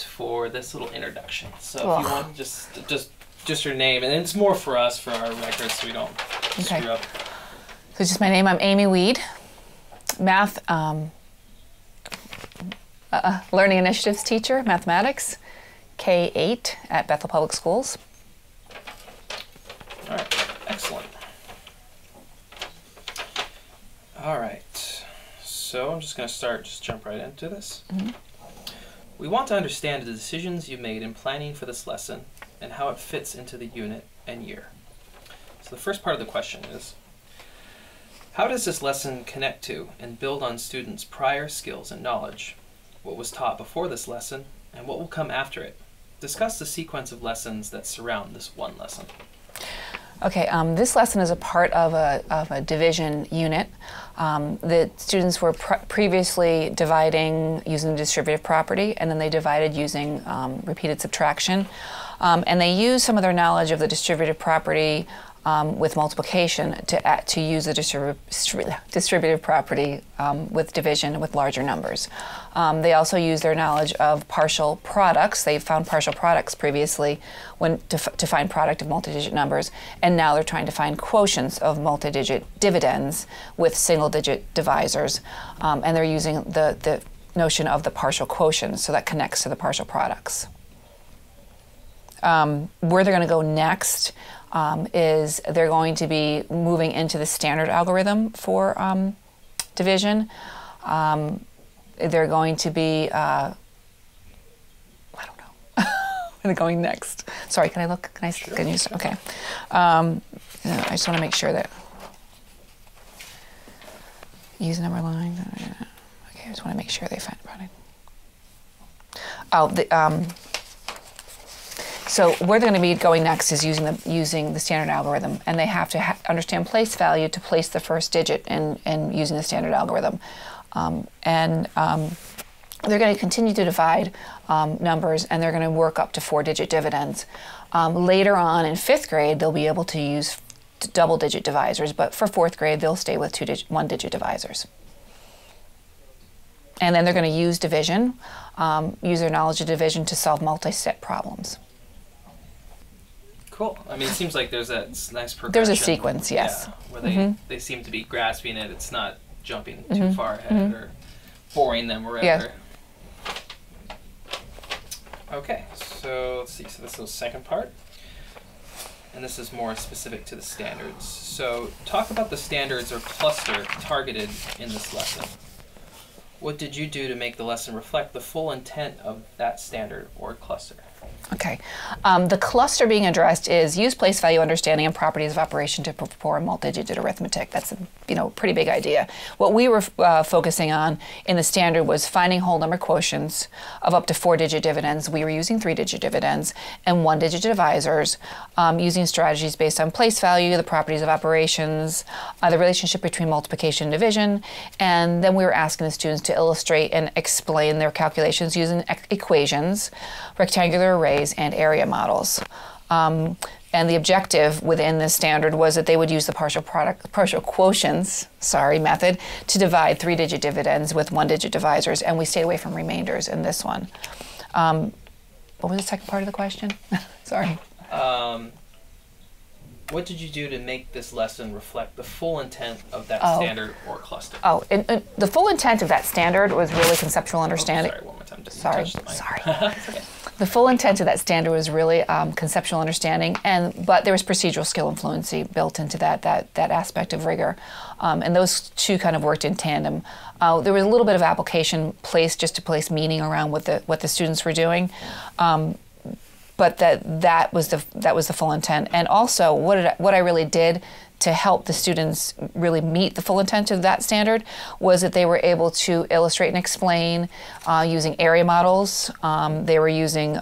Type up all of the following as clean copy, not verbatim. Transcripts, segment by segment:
for this little introduction. So if you want, just your name, and it's more for us, for our records, so we don't screw up. So just my name. I'm Amy Weed, math learning initiatives teacher, mathematics, K-8 at Bethel Public Schools. All right, excellent. All right, so I'm just going to jump right into this. We want to understand the decisions you made in planning for this lesson and how it fits into the unit and year. So the first part of the question is, how does this lesson connect to and build on students' prior skills and knowledge? What was taught before this lesson and what will come after it? Discuss the sequence of lessons that surround this one lesson. Okay, this lesson is a part of a division unit. The students were previously dividing using distributive property, and then they divided using repeated subtraction. And they used some of their knowledge of the distributive property with multiplication to use the distributive property with division with larger numbers. They also used their knowledge of partial products. They found partial products previously to find product of multi-digit numbers, and now they're trying to find quotients of multi-digit dividends with single-digit divisors. And they're using the notion of the partial quotients, so that connects to the partial products. Where they're going to go next is they're going to be moving into the standard algorithm for division. They're going to be, I don't know, where they're going next. Sorry, can I look? Can I? Sure. Can you? Okay. I just want to make sure that use number line. Okay, I just want to make sure they find product. Oh, so where they're going to be going next is using the standard algorithm, and they have to understand place value to place the first digit in using the standard algorithm. They're going to continue to divide numbers, and they're going to work up to 4-digit dividends. Later on in 5th grade, they'll be able to use double-digit divisors, but for 4th grade, they'll stay with 1-digit divisors. And then they're going to use division, use their knowledge of division to solve multi-step problems. Cool. I mean, it seems like there's that nice progression. There's a sequence, yes. Yeah, where they seem to be grasping it. It's not jumping too far ahead or boring them wherever. Yeah. Okay, so let's see. So this is the second part. And this is more specific to the standards. So talk about the standards or cluster targeted in this lesson. What did you do to make the lesson reflect the full intent of that standard or cluster? Okay. The cluster being addressed is use place value understanding and properties of operation to perform multi-digit arithmetic. That's a pretty big idea. What we were focusing on in the standard was finding whole number quotients of up to 4-digit dividends. We were using 3-digit dividends and 1-digit divisors, using strategies based on place value, the properties of operations, the relationship between multiplication and division, and then we were asking the students to illustrate and explain their calculations using equations, rectangular arrays, and area models. And the objective within this standard was that they would use the partial quotients, method to divide 3-digit dividends with 1-digit divisors, and we stayed away from remainders in this one. What was the second part of the question? Sorry. What did you do to make this lesson reflect the full intent of that standard or cluster? The full intent of that standard was really conceptual understanding. Sorry, one more time. Sorry. It's okay. The full intent of that standard was really conceptual understanding, but there was procedural skill and fluency built into that aspect of rigor, and those two kind of worked in tandem. There was a little bit of application placed just to place meaning around what the students were doing, but that was the full intent. And also, what I really did to help the students really meet the full intent of that standard was that they were able to illustrate and explain using area models. They were using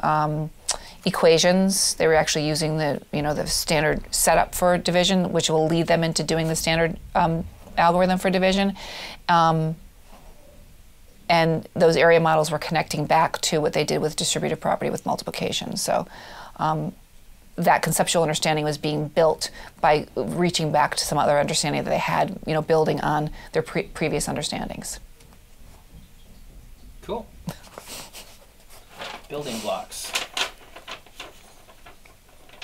equations. They were actually using the standard setup for division, which will lead them into doing the standard algorithm for division. And those area models were connecting back to what they did with distributive property with multiplication. So that conceptual understanding was being built by reaching back to some other understanding that they had, building on their previous understandings. Cool. building blocks.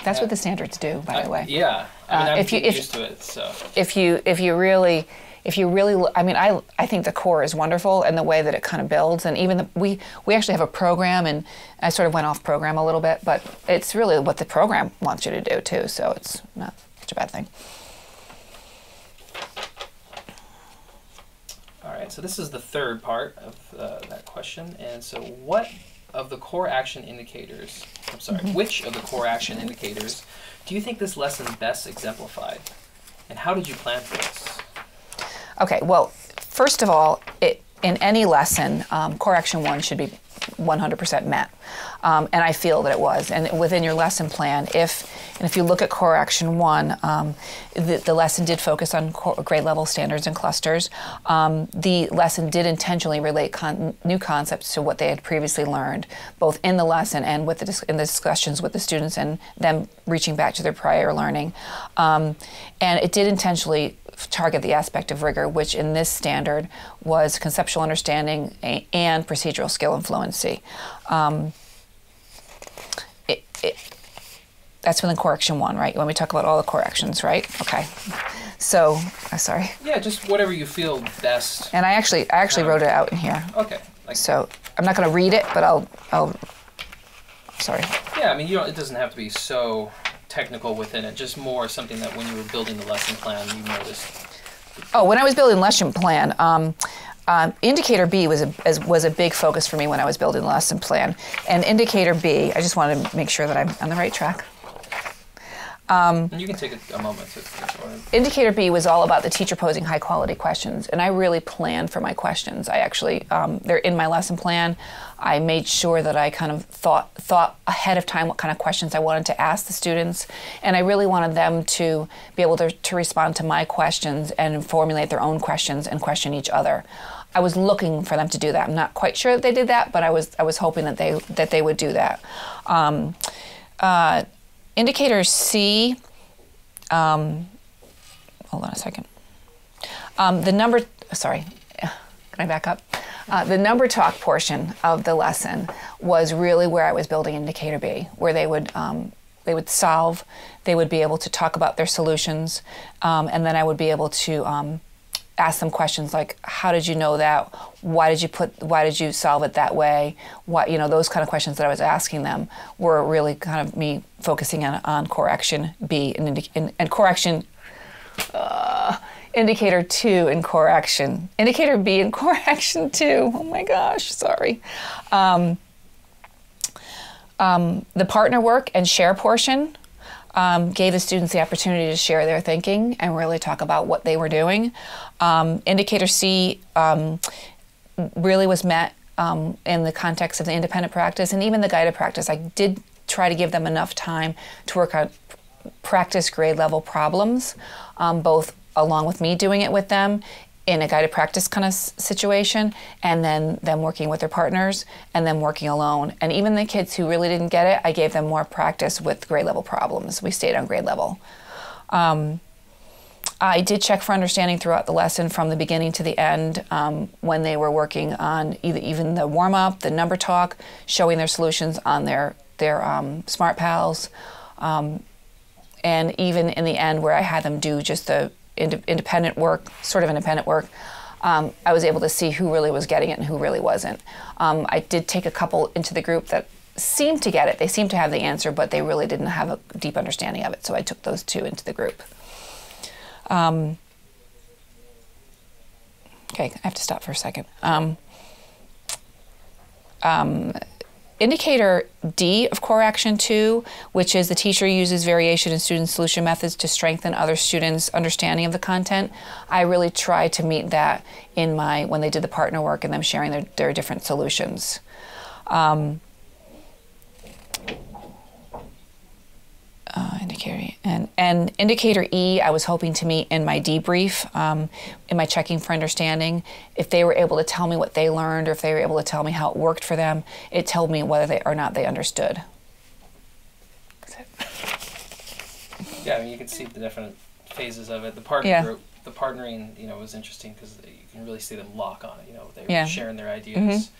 That's what the standards do, by the way. Yeah, I mean, I'm if you used to it. So if you really I mean, I think the core is wonderful and the way that it kind of builds, and even we actually have a program, and I sort of went off program a little bit, but it's really what the program wants you to do too, so it's not such a bad thing. All right, so this is the third part of that question, and so what of the core action indicators, which of the core action indicators do you think this lesson best exemplified, and how did you plan for this? Okay, well, first of all, in any lesson, core action 1 should be 100% met, and I feel that it was. And within your lesson plan, if you look at core action 1, the lesson did focus on grade level standards and clusters. The lesson did intentionally relate new concepts to what they had previously learned, both in the lesson and in the discussions with the students, and them reaching back to their prior learning. And it did intentionally target the aspect of rigor, which in this standard was conceptual understanding and procedural skill and fluency. That's within core action 1, right? When we talk about all the core actions, right? Okay. So, sorry. Yeah, just whatever you feel best. And I actually wrote it out in here. Okay. So I'm not going to read it, but I'll. Sorry. Yeah, I mean, it doesn't have to be so technical within it. Just more something that when you were building the lesson plan, you noticed. Oh, when I was building the lesson plan, indicator B was a big focus for me when I was building the lesson plan. And indicator B, I just wanted to make sure that I'm on the right track. You can take a moment to Indicator B was all about the teacher posing high quality questions, and I really planned for my questions. I actually, they're in my lesson plan. I made sure that I kind of thought ahead of time what kind of questions I wanted to ask the students, and I really wanted them to be able to respond to my questions and formulate their own questions and question each other. I was looking for them to do that. I'm not quite sure that they did that, but I was hoping that they would do that. Indicator C, hold on a second. Sorry, can I back up? The number talk portion of the lesson was really where I was building indicator B, where they would solve, they would be able to talk about their solutions, and then I would be able to ask them questions like, how did you know that? Why did you solve it that way? Those kind of questions that I was asking them were really kind of me focusing on core action B and core action, indicator 2 and core action, indicator B and core action 2. Oh my gosh, sorry. The partner work and share portion gave the students the opportunity to share their thinking and really talk about what they were doing. Indicator C really was met in the context of the independent practice and even the guided practice. I did try to give them enough time to work on practice grade level problems, both along with me doing it with them in a guided practice kind of situation, and then them working with their partners, and then working alone. And even the kids who really didn't get it, I gave them more practice with grade level problems. We stayed on grade level. I did check for understanding throughout the lesson from the beginning to the end when they were working on even the warm-up, the number talk, showing their solutions on their Smart Pals, and even in the end where I had them do just the independent work, sort of independent work, I was able to see who really was getting it and who really wasn't. I did take a couple into the group that seemed to get it. They seemed to have the answer, but they really didn't have a deep understanding of it, so I took those 2 into the group. Okay, I have to stop for a second. Indicator D of core action 2, which is the teacher uses variation in student solution methods to strengthen other students' understanding of the content. I really tried to meet that in when they did the partner work and them sharing their different solutions. Indicator and indicator E, I was hoping to meet in my debrief, in my checking for understanding. If they were able to tell me what they learned, or if they were able to tell me how it worked for them, it told me whether or not they understood. Yeah, I mean, you can see the different phases of it. The partner group, the partnering, was interesting because you can really see them lock on it. They were sharing their ideas.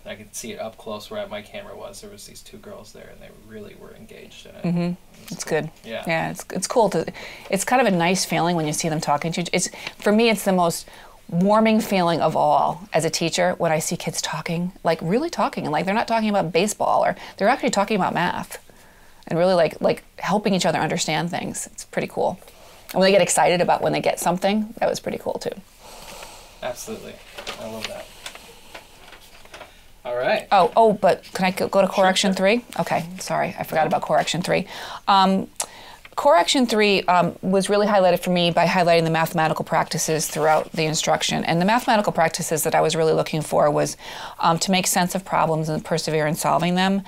And I could see it up close where my camera was. There was these two girls there, and they really were engaged in it. Mm-hmm. It's good. Yeah. Yeah, it's cool to. It's kind of a nice feeling when you see them talking to you. It's, for me, it's the most warming feeling of all as a teacher when I see kids talking, like really talking, and like they're not talking about baseball, or they're actually talking about math, and really like helping each other understand things. It's pretty cool. And when they get excited about when they get something, that was pretty cool too. Absolutely. I love that. All right. Oh, but can I go to correction Sure. 3? Okay, sorry, I forgot about correction 3. Correction 3 was really highlighted for me by highlighting the mathematical practices throughout the instruction. And the mathematical practices that I was really looking for was to make sense of problems and persevere in solving them,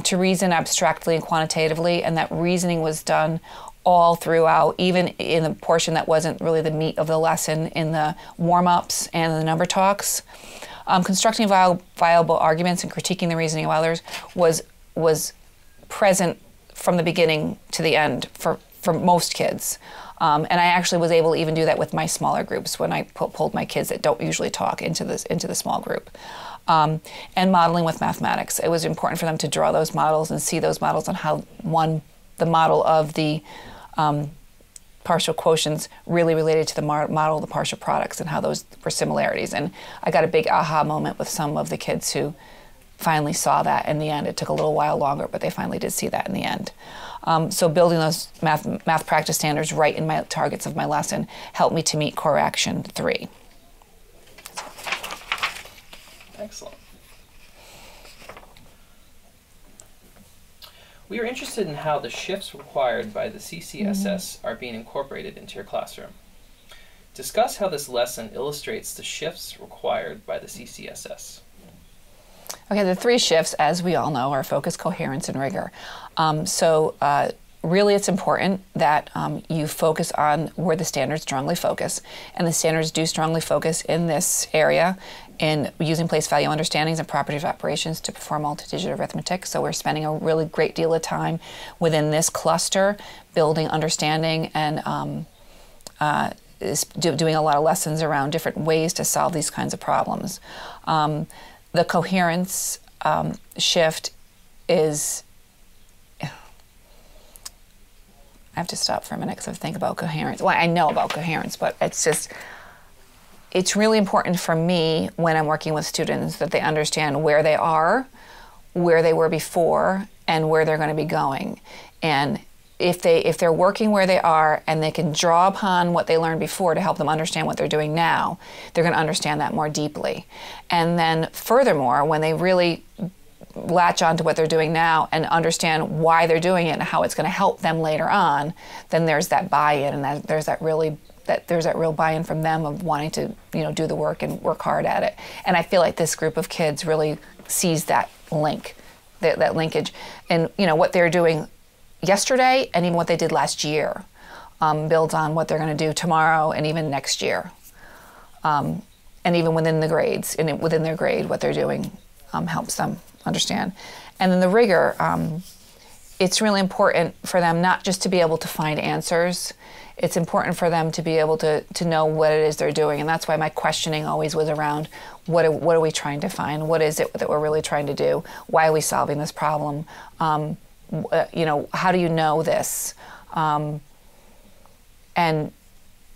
to reason abstractly and quantitatively, and that reasoning was done all throughout, even in the portion that wasn't really the meat of the lesson, in the warm-ups and the number talks. Constructing viable arguments and critiquing the reasoning of others was present from the beginning to the end for most kids. And I actually was able to even do that with my smaller groups when I pulled my kids that don't usually talk into the small group. And modeling with mathematics. It was important for them to draw those models and see those models on how the model of the partial quotients really related to the model of the partial products and how those were similarities. And I got a big aha moment with some of the kids who finally saw that in the end. It took a little while longer, but they finally did see that in the end. So building those math practice standards right in my targets of my lesson helped me to meet correction 3. Excellent. We are interested in how the shifts required by the CCSS are being incorporated into your classroom. Discuss how this lesson illustrates the shifts required by the CCSS. Okay, the 3 shifts, as we all know, are focus, coherence, and rigor. Really it's important that you focus on where the standards strongly focus. And the standards do strongly focus in this area in using place value understandings and properties of operations to perform multi-digit arithmetic. So we're spending a really great deal of time within this cluster building understanding and doing a lot of lessons around different ways to solve these kinds of problems. The coherence shift is, I have to stop for a minute because I think about coherence. Well, I know about coherence, but it's really important for me when I'm working with students that they understand where they are, where they were before, and where they're going to be going. And if they're working where they are and they can draw upon what they learned before to help them understand what they're doing now, they're going to understand that more deeply. And then furthermore, when they really latch on to what they're doing now and understand why they're doing it and how it's going to help them later on, then there's that buy-in, and there's that real buy-in from them of wanting to, do the work and work hard at it. And I feel like this group of kids really sees that link, that linkage, and what they're doing yesterday and even what they did last year builds on what they're going to do tomorrow and even next year. And even within the grades, and within their grade, what they're doing helps them understand. And then the rigor, it's really important for them not just to be able to find answers. It's important for them to be able to know what it is they're doing. And that's why my questioning always was around what are we trying to find? What is it that we're really trying to do? Why are we solving this problem? How do you know this?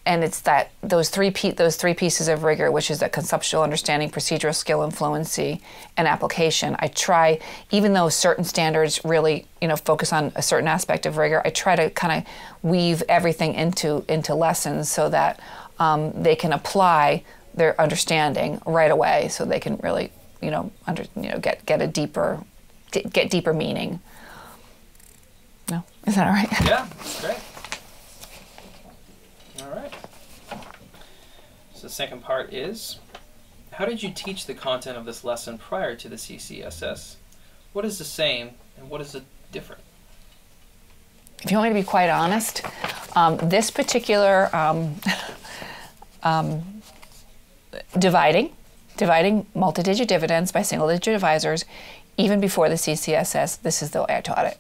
And it's those three pieces of rigor, which is that conceptual understanding, procedural skill, and fluency, and application. I try, even though certain standards really, focus on a certain aspect of rigor, I try to kind of weave everything into lessons so that they can apply their understanding right away, so they can really, get deeper meaning. No, is that all right? Yeah, that's great. All right. So the second part is, how did you teach the content of this lesson prior to the CCSS? What is the same and what is different? If you want me to be quite honest, this particular dividing multi-digit dividends by single-digit divisors, even before the CCSS, this is the way I taught it.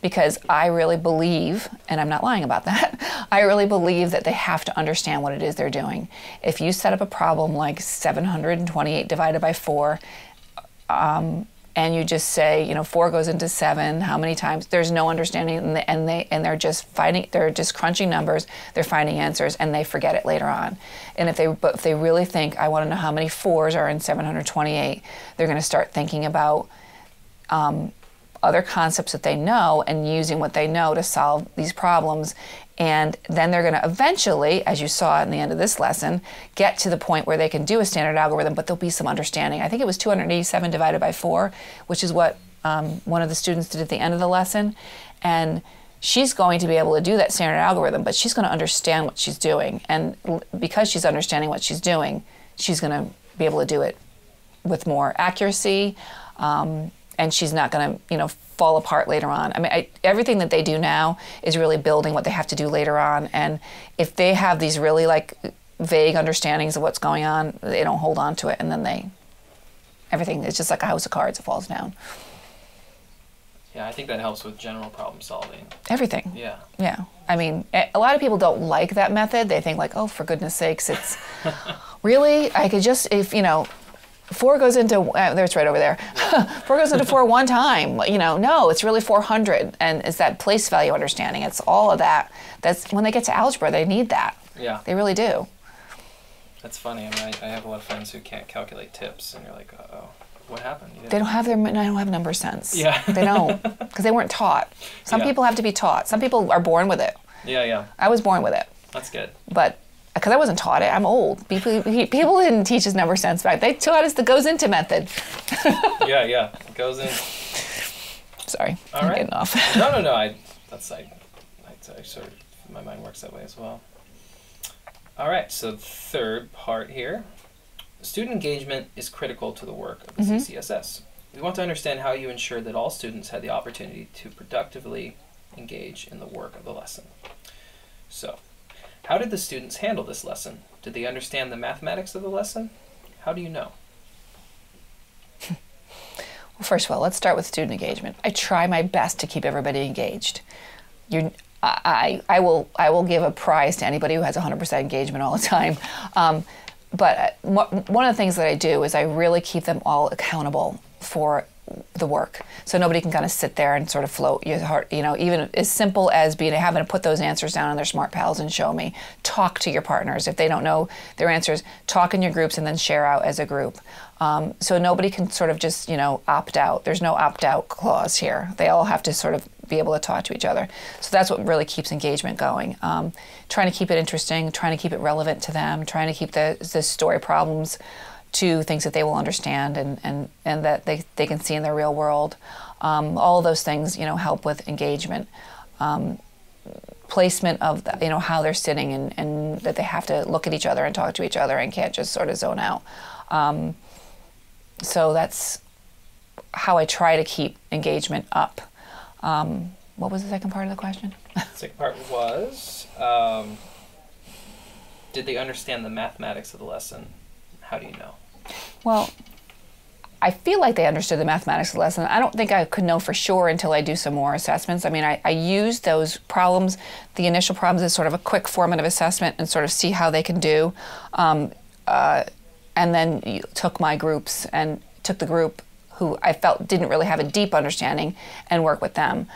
Because I really believe, and I'm not lying about that, I really believe that they have to understand what it is they're doing. If you set up a problem like 728 divided by 4, and you just say, you know, 4 goes into 7, how many times? There's no understanding, and they're just they're just crunching numbers, they're finding answers, and they forget it later on. And if they really think, I want to know how many 4s are in 728, they're going to start thinking about other concepts that they know and using what they know to solve these problems. And then they're going to eventually, as you saw in the end of this lesson, get to the point where they can do a standard algorithm, but there'll be some understanding. I think it was 287 divided by 4, which is what one of the students did at the end of the lesson. And she's going to be able to do that standard algorithm, but she's going to understand what she's doing. And because she's understanding what she's doing, she's going to be able to do it with more accuracy, and she's not going to, you know, fall apart later on. I mean, everything that they do now is really building what they have to do later on. And if they have these really like vague understandings of what's going on, they don't hold on to it, and then everything is just like a house of cards. It falls down. Yeah, I think that helps with general problem solving. Everything. Yeah. Yeah. I mean, a lot of people don't like that method. They think like, oh, for goodness sakes, it's really, I could just, if, you know, 4 goes into, there's right over there. 4 goes into 4 one time. You know, no, it's really 400. And it's that place value understanding. It's all of that. That's when they get to algebra, they need that. Yeah. They really do. That's funny. I mean, I have a lot of friends who can't calculate tips, and you're like, uh-oh, what happened? They don't have number sense. Yeah. They don't, because they weren't taught. Some people have to be taught. Some people are born with it. Yeah, yeah. I was born with it. That's good. But because I wasn't taught it, I'm old. People didn't teach us number sense back. They taught us the goes into method. Yeah, it goes in. Sorry, All I'm right. getting off. No. I sort of, my mind works that way as well. All right, so third part here. Student engagement is critical to the work of the CCSS. We want to understand how you ensure that all students had the opportunity to productively engage in the work of the lesson. So, how did the students handle this lesson? Did they understand the mathematics of the lesson? How do you know? Well, first of all, let's start with student engagement. I try my best to keep everybody engaged. I will give a prize to anybody who has 100% engagement all the time. But one of the things that I do is I really keep them all accountable for the work. So nobody can kind of sit there and sort of float your heart, you know, even as simple as having to put those answers down on their Smart Pals and show me. Talk to your partners. If they don't know their answers, talk in your groups and then share out as a group. So nobody can sort of just, you know, opt out. There's no opt-out clause here. They all have to sort of be able to talk to each other. So that's what really keeps engagement going. Trying to keep it interesting, trying to keep it relevant to them, trying to keep the story problems to things that they will understand and that they can see in their real world. All of those things, you know, help with engagement. Placement of, you know, how they're sitting and that they have to look at each other and talk to each other and can't just sort of zone out. So that's how I try to keep engagement up. What was the second part of the question? The second part was, did they understand the mathematics of the lesson? How do you know? Well, I feel like they understood the mathematics of the lesson. I don't think I could know for sure until I do some more assessments. I mean, I use those problems, the initial problems, as sort of a quick formative assessment and sort of see how they can do. And then took my groups and took the group who I felt didn't really have a deep understanding and work with them.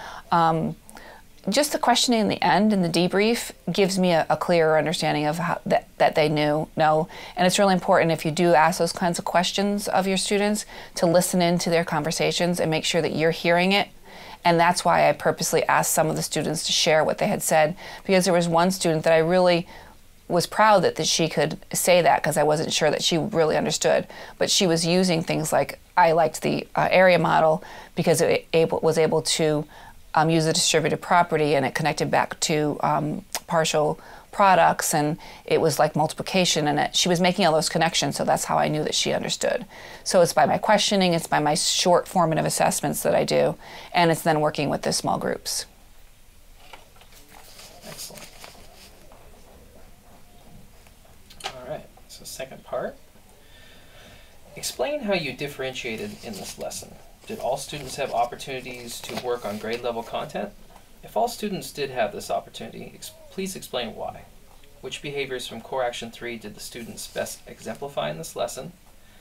Just the questioning in the end and the debrief gives me a clearer understanding of how that they know. And it's really important if you do ask those kinds of questions of your students to listen into their conversations and make sure that you're hearing it. And that's why I purposely asked some of the students to share what they had said, because there was one student that I really was proud that she could say that, because I wasn't sure that she really understood. But she was using things like, I liked the area model because it was able to use a distributed property, and it connected back to partial products, and it was like multiplication, and she was making all those connections, so that's how I knew that she understood. So it's by my questioning, it's by my short formative assessments that I do, and it's then working with the small groups. Excellent. All right, so second part. Explain how you differentiated in this lesson. Did all students have opportunities to work on grade level content? If all students did have this opportunity, please explain why. Which behaviors from Core Action 3 did the students best exemplify in this lesson?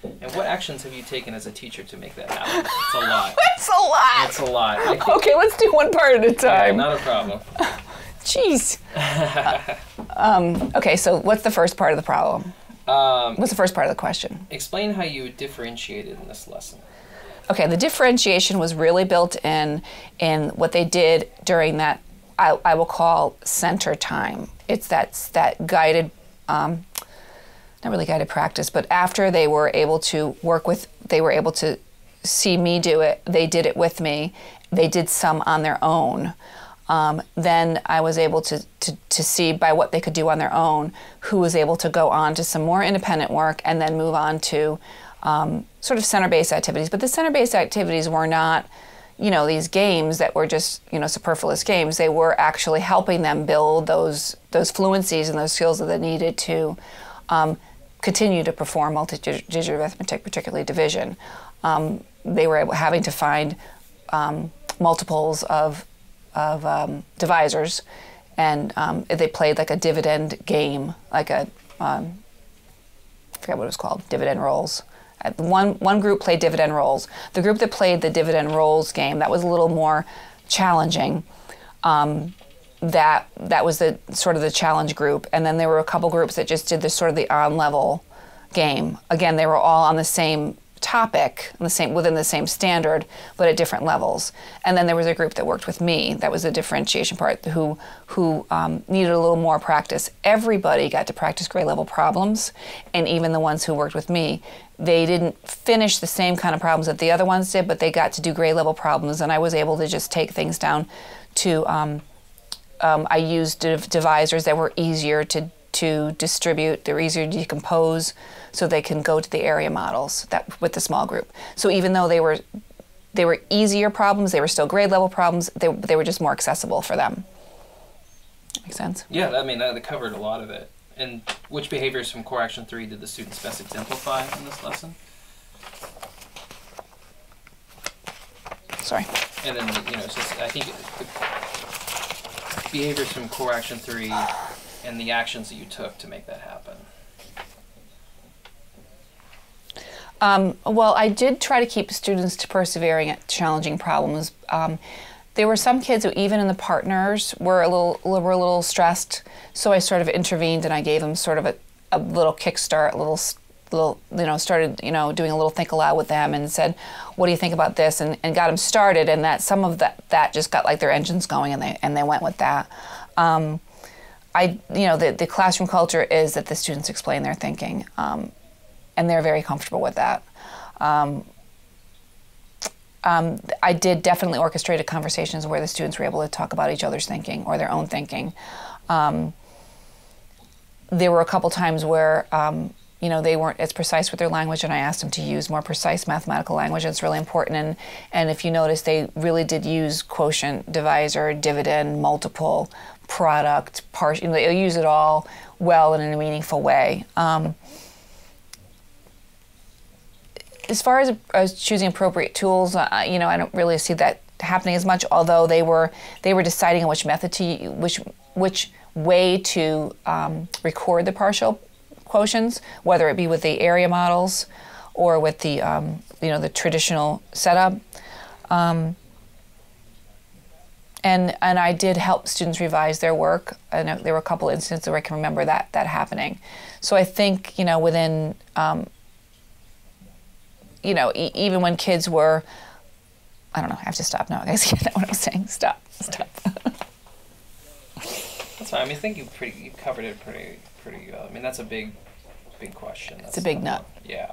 And what actions have you taken as a teacher to make that happen? It's a lot. That's a lot. It's a lot. I think, Okay, let's do one part at a yeah, time. not a problem. Jeez. Okay, so what's the first part of the problem? What's the first part of the question? Explain how you differentiated in this lesson. Okay, the differentiation was really built in what they did during that I will call center time. It's that guided, not really guided practice, but after they were able to they were able to see me do it, they did it with me, they did some on their own. Then I was able to see by what they could do on their own, who was able to go on to some more independent work and then move on to sort of center-based activities. But the center-based activities were not, these games that were just, superfluous games. They were actually helping them build those fluencies and those skills that they needed to continue to perform multi-digit arithmetic, particularly division. They were having to find multiples of divisors, and they played like a dividend game, like I forget what it was called, dividend rolls. One group played dividend rolls. The group that played the dividend rolls game, that was a little more challenging. That was the sort of the challenge group, and then there were a couple groups that just did this sort of the on-level game. Again, they were all on the same topic, within the same standard, but at different levels. And then there was a group that worked with me. That was the differentiation part, who needed a little more practice. Everybody got to practice grade level problems, and even the ones who worked with me, they didn't finish the same kind of problems that the other ones did, but they got to do grade level problems, and I was able to just take things down to, I used divisors that were easier to distribute, they're easier to decompose, so they can go to the area models with the small group. So even though they were easier problems, they were still grade level problems, they were just more accessible for them. Make sense? Yeah, I mean, that covered a lot of it. And which behaviors from Core Action 3 did the students best exemplify in this lesson? Sorry. And then, it's just, I think the behaviors from Core Action 3 and the actions that you took to make that happen. Well, I did try to keep students to persevering at challenging problems. There were some kids who, even in the partners, were a little stressed. So I sort of intervened and I gave them sort of a little kickstart, started doing a little think aloud with them and said, "What do you think about this?" and got them started. And that some of that just got like their engines going and they went with that. The classroom culture is that the students explain their thinking, and they're very comfortable with that. I did definitely orchestrated conversations where the students were able to talk about each other's thinking or their own thinking. There were a couple times where they weren't as precise with their language, and I asked them to use more precise mathematical language. It's really important. And if you notice, they really did use quotient, divisor, dividend, multiple, product, partial. They'll use it all well and in a meaningful way. As far as choosing appropriate tools, I don't really see that happening as much. Although they were deciding on which method to which way to record the partial quotients, whether it be with the area models or with the the traditional setup. And I did help students revise their work. And there were a couple instances where I can remember that happening. So I think within even when kids were, I don't know, I have to stop now. I guess you know what I'm saying. Stop. That's fine. I mean, I think you covered it pretty well. I mean, that's a big question. It's a big nut. Yeah.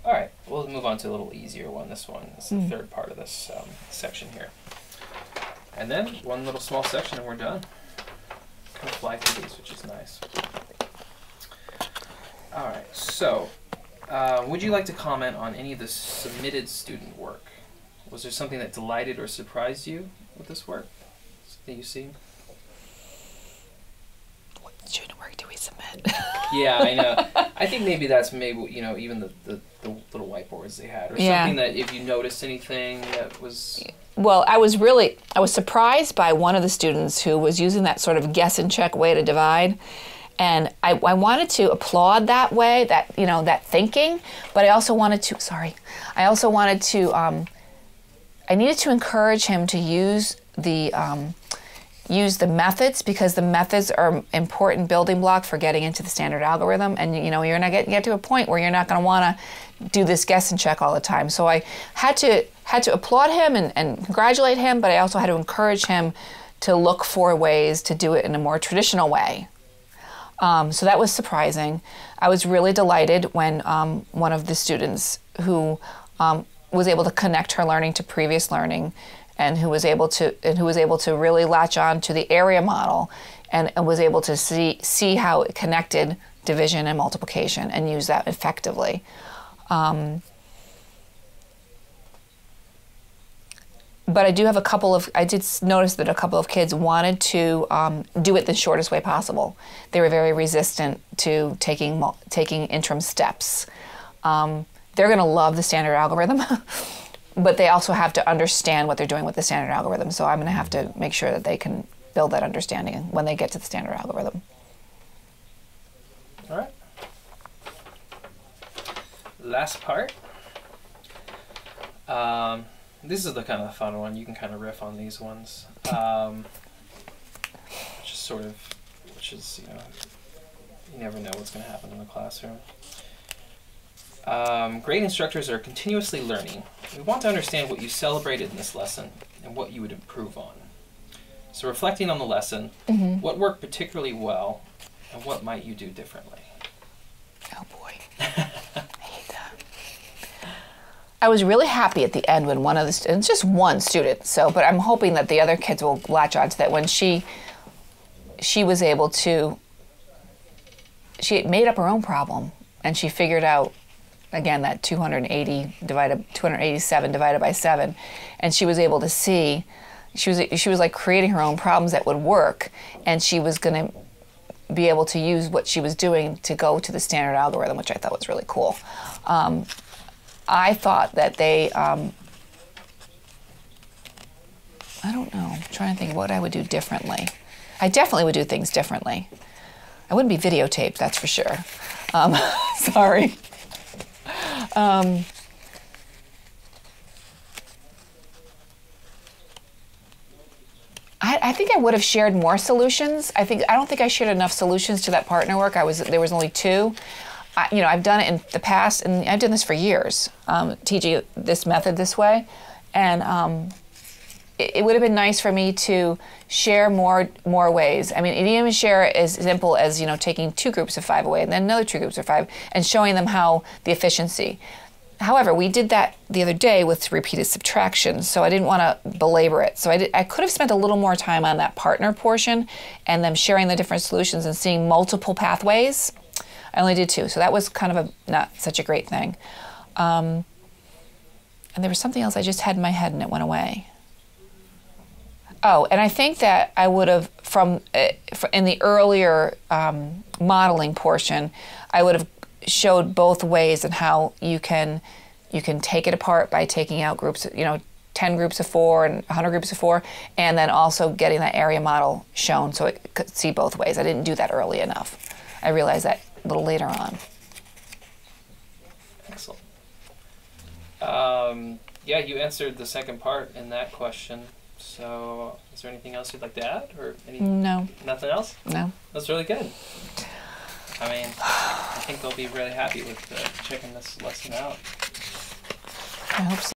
All right, we'll move on to a little easier one. This one is the third part of this section here. And then one little small section and we're done. Kind of fly through these, which is nice. All right, so would you like to comment on any of the submitted student work? Was there something that delighted or surprised you with this work? Something you see? What student work do we submit? Yeah, I know. I think maybe that's even the little whiteboards they had, or something that if you noticed anything that was. Well, I was surprised by one of the students who was using that sort of guess and check way to divide, And I wanted to applaud that way, that, you know, that thinking, but I also wanted to, I needed to encourage him to use the methods, because the methods are an important building block for getting into the standard algorithm. And, you know, you're not get to a point where you're not going to want to do this guess and check all the time. So I had to applaud him and congratulate him, but I also had to encourage him to look for ways to do it in a more traditional way. So that was surprising. I was really delighted when one of the students who was able to connect her learning to previous learning, and who was able to really latch on to the area model, and was able to see how it connected division and multiplication and use that effectively. But I did notice that a couple of kids wanted to do it the shortest way possible. They were very resistant to taking interim steps. They're going to love the standard algorithm, but they also have to understand what they're doing with the standard algorithm. So I'm going to have to make sure that they can build that understanding when they get to the standard algorithm. All right. Last part. This is the kind of fun one. You can kind of riff on these ones. Which is, you know, you never know what's going to happen in the classroom. Great instructors are continuously learning. We want to understand what you celebrated in this lesson and what you would improve on. So reflecting on the lesson, what worked particularly well and what might you do differently? Oh boy. I hate that. I was really happy at the end when one of the students, just one student, but I'm hoping that the other kids will latch on to that, when she was able to, she made up her own problem, and she figured out, again, that 287 divided by 7, and she was able to see, she was like creating her own problems that would work, and she was going to be able to use what she was doing to go to the standard algorithm, which I thought was really cool. I thought that they, I don't know, I'm trying to think what I would do differently. I definitely would do things differently. I wouldn't be videotaped, that's for sure. Sorry. I think I would have shared more solutions. I don't think I shared enough solutions to that partner work. There was only 2. You know, I've done it in the past, and I've done this for years, teaching this method this way. And it would have been nice for me to share more ways. I mean, it didn't even share as simple as, you know, taking 2 groups of 5 away and then another 2 groups of 5 and showing them how the efficiency. However, we did that the other day with repeated subtraction, so I didn't want to belabor it. So I could have spent a little more time on that partner portion and them sharing the different solutions and seeing multiple pathways. I only did 2, so that was kind of not such a great thing. And there was something else I just had in my head and it went away. Oh, and I think that I would have, in the earlier modeling portion, I would have showed both ways and how you can take it apart by taking out groups, you know, 10 groups of 4 and 100 groups of 4, and then also getting that area model shown so it could see both ways. I didn't do that early enough. I realized that a little later on. Excellent. Yeah, you answered the second part in that question. So, is there anything else you'd like to add, or No. Nothing else? No. That's really good. I mean, I think they'll be really happy with checking this lesson out. I hope so.